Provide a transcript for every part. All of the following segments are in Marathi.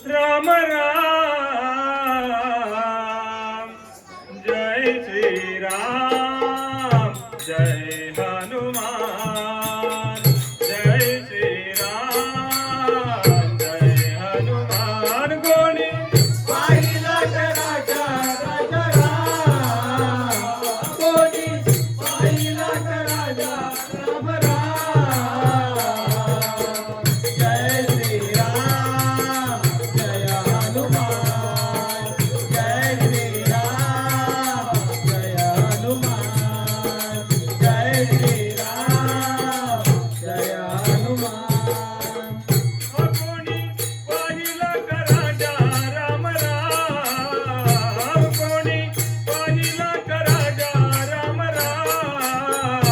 राम राम जय श्री राम जय हनुमान जय श्री राम जय हनुमान कोणी पाहिला राजा राजा राम कोणी पाहिला राजा राम राम जय श्री राम जय हनुमान जय श्री राम जय हनुमान जय श्री राम जय हनुमान कोणी पाहिला राजा राम राम कोणी पाहिला राजा राम राम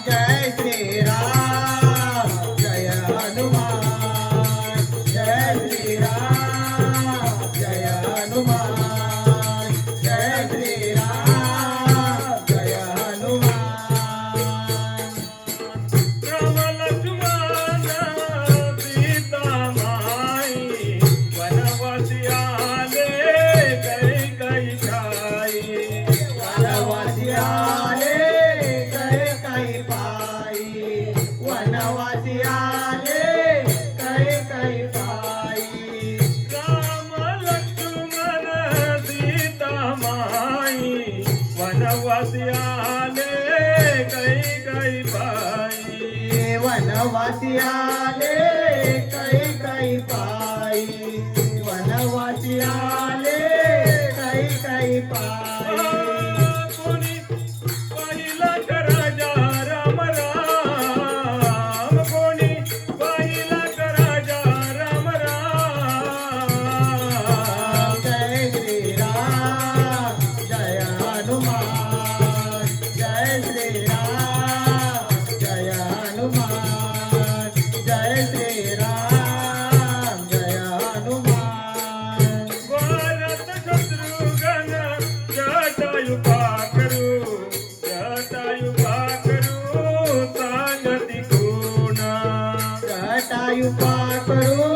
जय श्री राम जय हनुमान जय श्री राम जय हनुमान जय श्री राम जय हनुमान राम लक्ष्मण सीता माई वनवासी आले कैकेयी वनवासी आले कैकेयी पायी वनवासी आले कैकेयी पायी राम लक्ष्मण सीता माई वनवासी आले कैकेयी पायी वनवासी आले कैकेयी पायी वनवासी आले कैकेयी पायी कोणी पाहिला राजा राम राम कोणी पाहिला राजा राम राम जय श्री राम जय हनुमान जय श्री राम जय हनुमान जय श्री राम जय हनुमान भारत शत्रुघ्न जटायु पाकरू सांगती कोणा जटायु पाकरू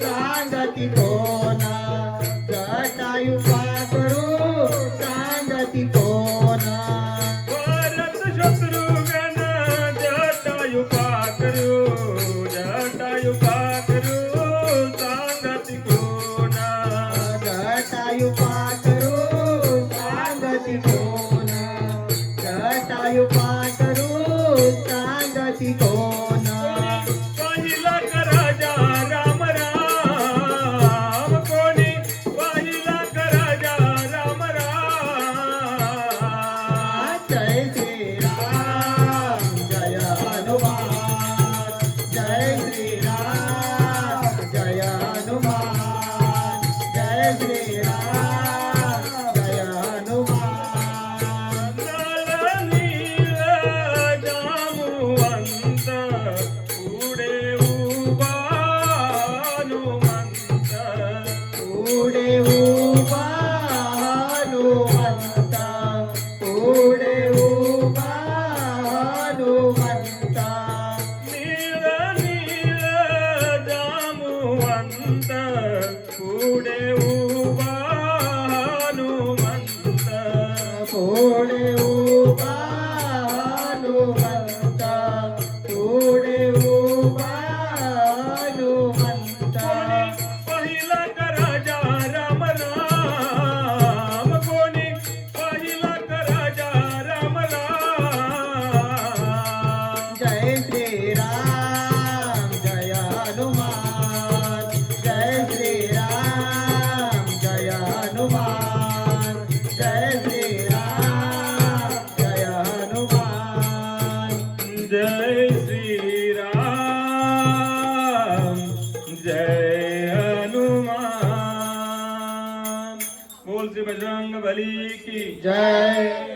सांगती कोना जटायु पाकरू सांगती कोना भारत शत्रुघ्न जटायु पाकरू सांगती कोणा जटायु पाकरू सांगती कोना जटायु पाकरू सांगती कोना पाहिला राजा राम राम कोणी पाहिला राजा राम राम जय श्री राम जय हनुमान जय श्री राम जय हनुमान जय श्री राम जय हनुमान नील जामुवंत पुढे उभा हनुमंत पुढे उभा हनुमंता पुढे उभा हनुमंता नील जामुवंत पुढे उभा हनुमंत पुढे उभा हनुमंता पुढे उभा हनुमंता पहिला राजा राम राम कोणी पहिला राजा राम राम जय श्री राम जय हनुमान जय श्री राम जय हनुमान जय श्री राम जय हनुमान जय श्री राम जय हनुमान बोल श्री बजरंग बली की जय